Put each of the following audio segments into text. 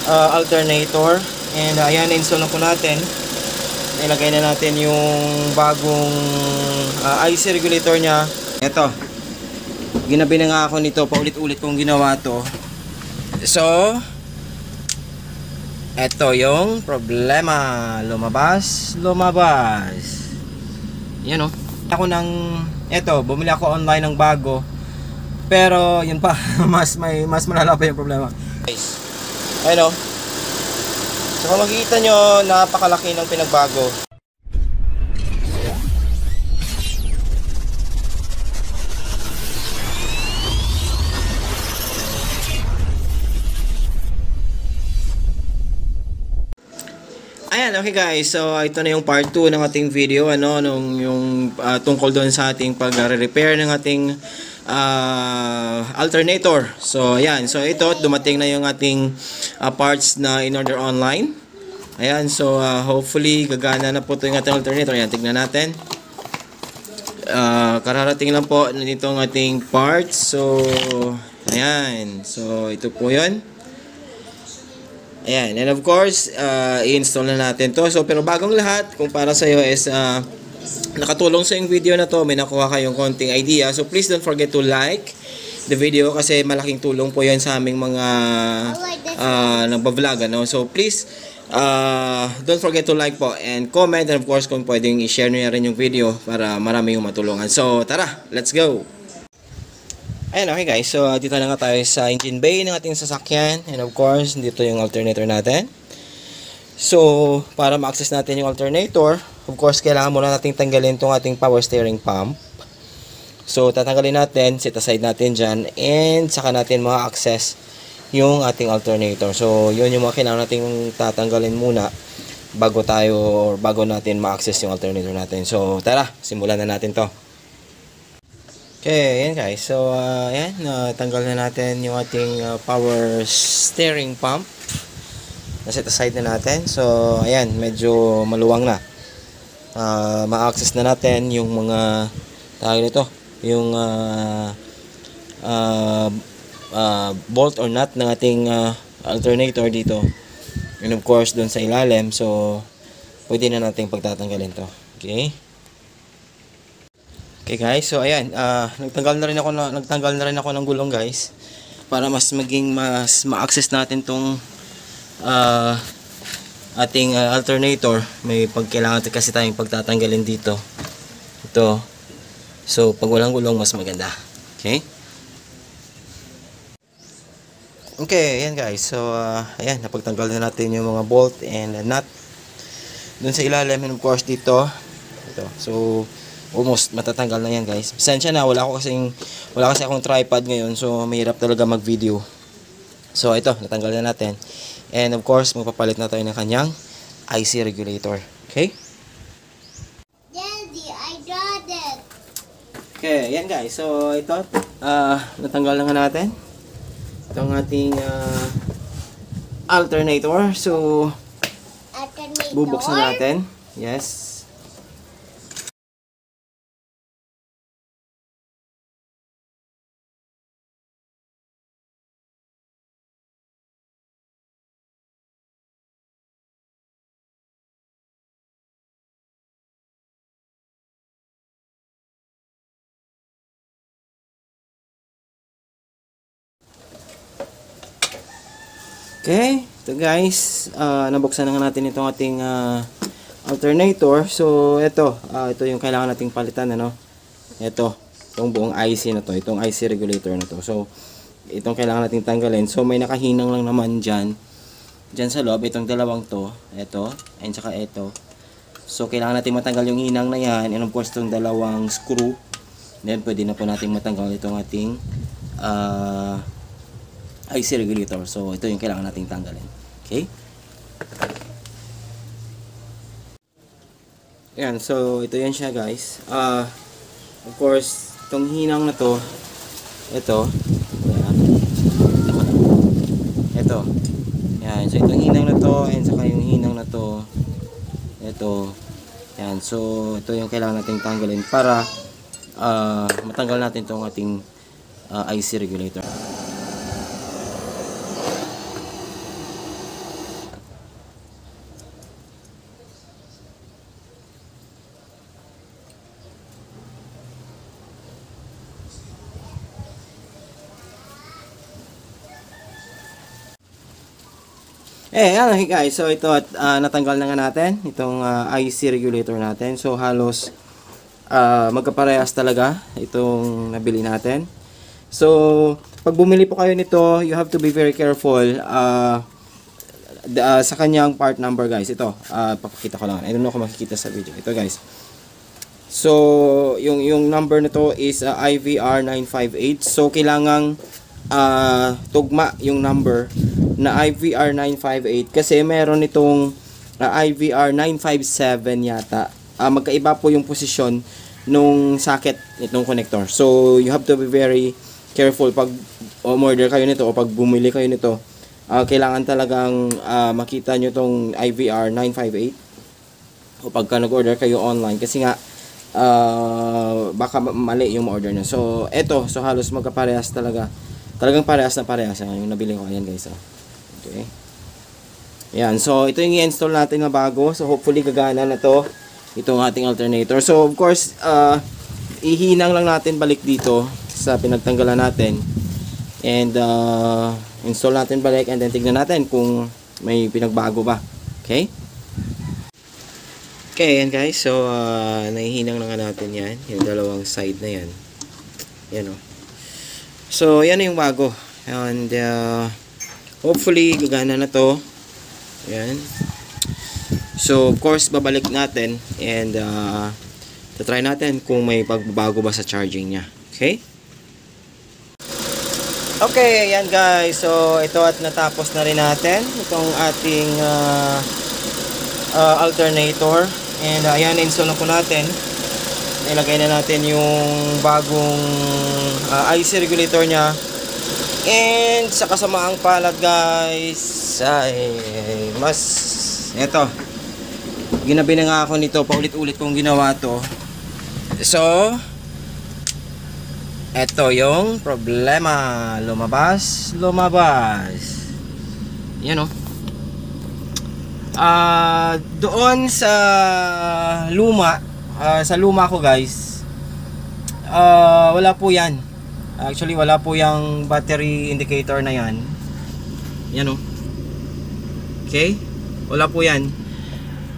alternator. And ayan, na-install na po natin. Ilagay na natin yung bagong IC regulator nya. Ito, ginabi na nga ako nito, paulit-ulit kong ginawa to. So ito yung problema, lumabas. Yan o. Ako bumili ako online ng bago. Pero yun pa, mas malala pa yung problema. Guys, ayun o. So kung makikita nyo, napakalaki ng pinagbago. Ayan, okay guys. So ito na yung part 2 ng ating video, tungkol doon sa ating pag-repair ng ating alternator. So ayan, so ito dumating na yung ating parts na in-order online. Ayan, so hopefully gagana na po ito yung ating alternator. Ayan, tignan natin. Kararating lang po nito ang ating parts. So ayan, so ito po yun. Ayan, and of course, i-install na natin to. So, pero bagong lahat, kung para sa iyo is nakatulong sa yung video na to, may nakuha kayong konting idea. So, please don't forget to like the video kasi malaking tulong po yan sa aming mga nagbablog. So, please, don't forget to like po and comment. And of course, kung pwedeng i-share nyo rin yung video para marami yung matulungan. So, tara, let's go! Ayan, okay guys, so dito na nga tayo sa engine bay ng ating sasakyan. And of course, dito yung alternator natin. So, para ma-access natin yung alternator, of course, kailangan muna natin tanggalin itong ating power steering pump. So, tatanggalin natin, set aside natin dyan, and saka natin ma-access yung ating alternator. So, yun yung mga kailangan natin tatanggalin muna bago natin ma-access yung alternator natin. So, tara, simulan na natin to. Okay, ayan guys. So, ayan, tanggal na natin yung ating power steering pump. Naset aside na natin. So, ayan, medyo maluwang na. Ma-access na natin yung mga tawag nito, yung bolt or nut ng ating alternator dito. And of course, dun sa ilalim. So, pwede na natin pagtatanggalin to. Okay? Okay guys, so ayan, nagtanggal na rin ako ng gulong guys para mas ma-access natin tong ating alternator. May pagkailangan kasi tayong pagtatanggalin dito. Ito. So pag walang gulong mas maganda. Okay? Okay, ayan guys. So ayan, napagtanggal na natin yung mga bolt and nut dun sa ilalim, and of course dito. Ito. So almost matatanggal na yan guys. Pasensya na, wala kasi akong tripod ngayon, so mahirap talaga mag video. So ito, natanggal na natin. And of course, magpapalit na tayo ng kanyang IC regulator. Okay? Daddy, I got it. Okay, yan guys. So ito, natanggal na nga natin itong ating alternator. So bubuksan natin. Yes. Okay, ito guys, nabuksan na nga natin itong ating alternator. So ito yung kailangan nating palitan, ano. Itong buong IC na to, itong IC regulator na to. So itong kailangan nating tanggalin. So may nakahinang lang naman dyan sa loob, itong dalawang to, ito, and saka ito. So kailangan nating matanggal yung hinang na yan, and of course itong dalawang screw. Then pwede na po nating matanggal itong ating IC regulator. So ito yung kailangan nating tanggalin. Okay? Ayan, so ito yan siya guys. Of course, itong hinang na to, ito. Ito. Ayan, so itong hinang na to, and saka yung hinang na to, ito. Ayan, so ito yung kailangan nating tanggalin para matanggal natin itong ating IC regulator. Ano guys, so ito at natanggal na nga natin itong IC regulator natin. So halos magkaparehas talaga itong nabili natin. So pag bumili po kayo nito, you have to be very careful sa kanyang part number guys. Ito, papakita ko lang. I don't know kung makikita sa video. Ito guys. So yung number nito is IVR 958. So kailangang tugma yung number na IVR 958 kasi meron itong IVR 957 yata. Magkaiba po yung posisyon nung socket nitong connector. So you have to be very careful pag order kayo nito o pag bumili kayo nito. Kailangan talagang makita nyo tong IVR 958 o pagka nag-order kayo online kasi nga baka mali yung order nyo. So eto, so halos magkaparehas talaga. Talagang parehas na parehas yung nabili ko. Ayan guys. Okay. Ayan. So, ito yung i-install natin na bago. So, hopefully gagana na to. Itong ating alternator. So, of course, ihinang lang natin balik dito sa pinagtanggalan natin. And, install natin balik and then tignan natin kung may pinagbago ba. Okay? Okay, ayan guys. So, nahihinang na nga natin yan. Yung dalawang side na yan. Yan o. So, yan yung bago. And, hopefully, gagana na to. Yan. So, of course, babalik natin. And, try natin kung may pagbabago ba sa charging niya. Okay? Okay, ayan guys. So, ito at natapos na rin natin. Itong ating alternator. And, ayan, install na po natin. Ilagay na natin yung bagong IC regulator niya. And sa kasamaang palad guys ay mas eto, ginabi na nga ako nito, paulit-ulit kong ginawa to. So eto yung problema, lumabas yan o. Doon sa luma ko guys, wala po yan. Actually wala po yung battery indicator na yan. Yan o. Okay, wala po yan.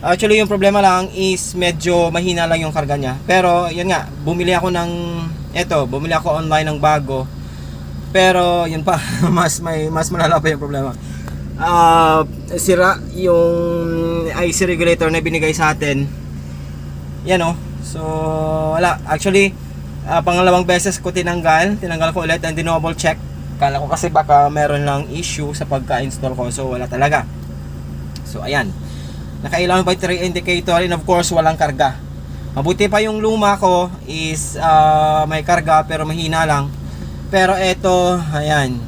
Actually yung problema lang is medyo mahina lang yung karga nya. Pero yun nga, bumili ako online ng bago. Pero yun pa, mas malala pa yung problema. Sira yung IC regulator na binigay sa atin. Yan o. So wala. Actually pangalawang beses ko tinanggal ko ulit and dinouble check. Kala ko kasi baka meron lang issue sa pagka-install ko. So wala talaga. So ayan, nakailang battery indicator and of course walang karga. Mabuti pa yung luma ko is may karga pero mahina lang. Pero eto, ayan,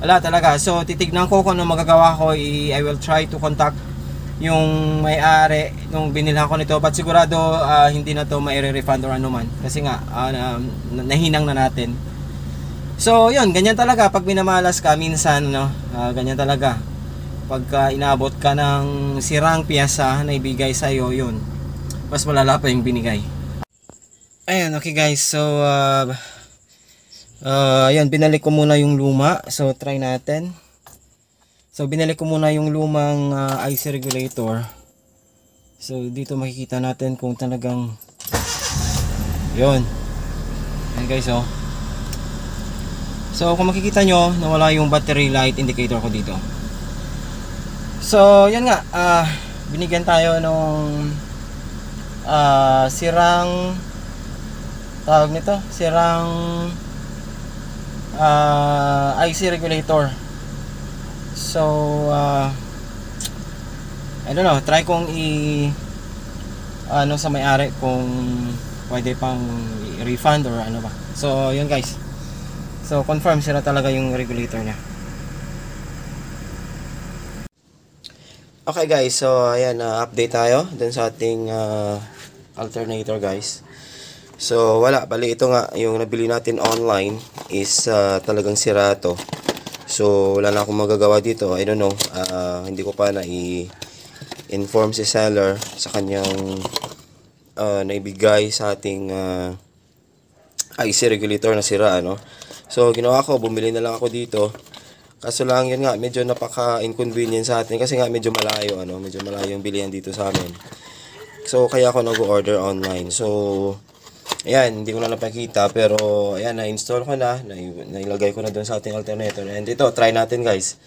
wala talaga. So titignan ko kung ano magagawa ko. I will try to contact yung may-ari nung binilhan ko nito, but sigurado hindi na to mai-refund or ano man kasi nga nahinang na natin. So yun, ganyan talaga pag minamalas ka minsan, no? Ganyan talaga pagka inaabot ka ng sirang piyesa na ibigay sa iyo, yun mas malala pa yung binigay. Ayun, okay guys, so ayun, binalik ko muna yung luma. So try natin. So binalik ko muna yung lumang IC regulator. So dito makikita natin kung talagang yun. Ayan guys oh. So kung makikita nyo, nawala yung battery light indicator ko dito. So yan nga, binigyan tayo nung sirang tawag nito, sirang IC regulator. So I don't know, try kong sa may-ari kung pwede pang refund or ano ba. So yun guys, so confirm sila talaga yung regulator nya. Okay guys, so ayan, update tayo dun sa ating alternator guys. So wala, bali ito nga yung nabili natin online is talagang sira to. So wala na akong magagawa dito. I don't know, hindi ko pa na i-inform si seller sa kanyang naibigay sa ating IC regulator na sira, ano. So ginawa ko, bumili na lang ako dito Kaso lang yun nga, medyo napaka-inconvenient sa atin kasi nga medyo malayo, medyo malayo yung bilihan dito sa amin. So, kaya ako nag-order online. So, ayan, hindi ko na napakita pero ayan, na-install ko na, nailagay ko na doon sa ating alternator. And ito, try natin guys.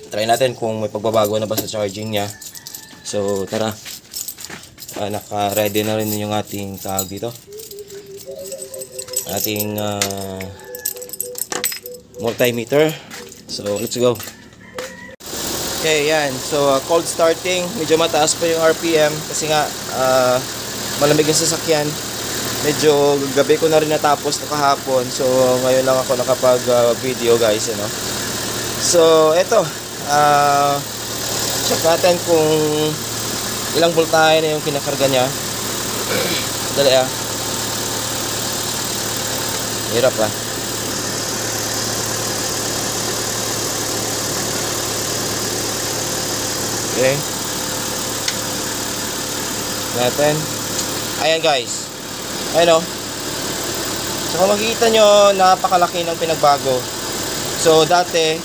Try natin kung may pagbabago na ba sa charging niya. So, tara. Naka-ready na rin yung ating tag dito. Ating multimeter. So, let's go. Okay, yan. So, cold starting. Medyo mataas pa yung RPM kasi nga malamig yung sasakyan. Medyo gabi ko na rin natapos na kahapon. So, ngayon lang ako nakapag-video guys, So, eto. Check natin kung ilang voltahe na yung kinakarga niya. Dali Hirap Okay. Natin. Ayan guys. Ayan So kung makikita nyo, napakalaki ng pinagbago. So dati,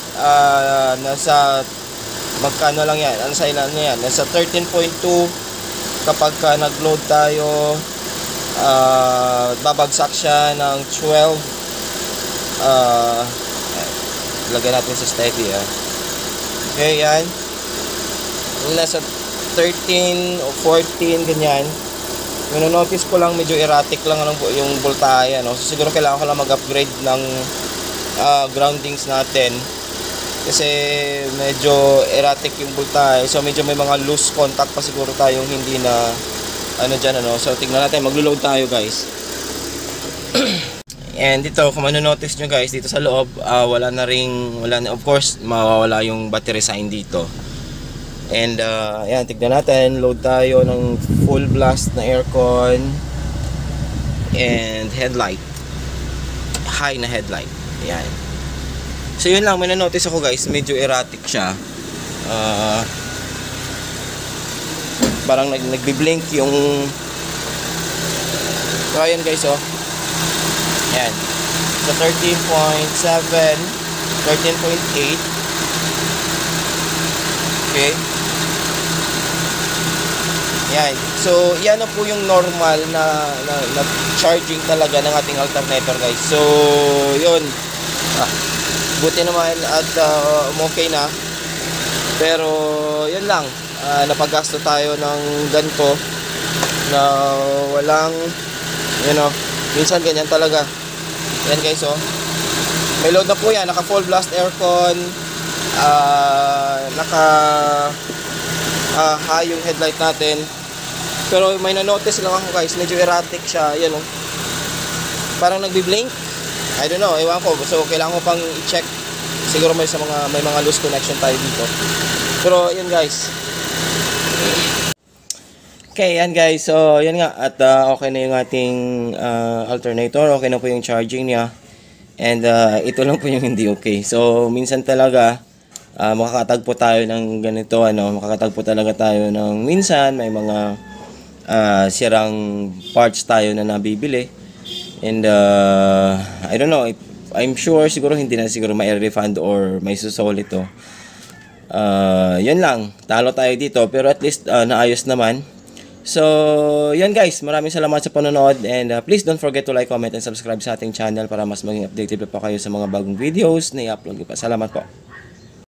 nasa magkano lang yan? Ano sa ilan na yan? Nasa 13.2 kapag nag-load tayo, babagsak siya ng 12. Lagyan natin sa steady Okay, yan. Nasa 13 o 14 ganyan. Notice ko lang medyo erratic lang yung voltahe So siguro kailangan ko lang mag-upgrade ng groundings natin kasi medyo erratic yung voltahe. So medyo may mga loose contact pa siguro tayong hindi na dyan So tingnan natin, maglo-load tayo guys. And dito kung notice nyo guys, dito sa loob wala na, of course mawawala yung battery sign dito. And ayan, tignan natin, load tayo ng full blast na aircon and headlight, high na headlight. Ayan. So yun lang, may na-notice ako guys, medyo erratic siya. Parang nagbi-blink yung so ayan guys Ayan. So 13.7, 13.8. Okay. Yan. So, yan na po yung normal na charging talaga ng ating alternator guys. So, yun. Buti naman at okay na. Pero, yun lang. Napagasto tayo ng ganito na walang, minsan ganyan talaga. Yan guys, may load na po yan. Naka full blast aircon. Naka high yung headlight natin. Pero may na-notice lang ako guys, medyo erratic siya. Yan parang nagbi-blink. I don't know, ewan ko. So kailangan ko pang i-check. Siguro may mga loose connection tayo dito. Pero yan guys. Okay, yan guys. So yan nga, at okay na yung ating alternator. Okay na po yung charging niya. And ito lang po yung hindi okay. So minsan talaga makakatagpo tayo ng ganito, makakatagpo talaga tayo ng minsan may mga sirang parts tayo na nabibili. And I don't know, I'm sure siguro hindi na siguro mai-refund or may susoli to. Yun lang, talo tayo dito pero at least naayos naman. So, yan guys, maraming salamat sa panonood and please don't forget to like, comment and subscribe sa ating channel para mas maging updated pa kayo sa mga bagong videos na i-upload ko pa. Salamat po.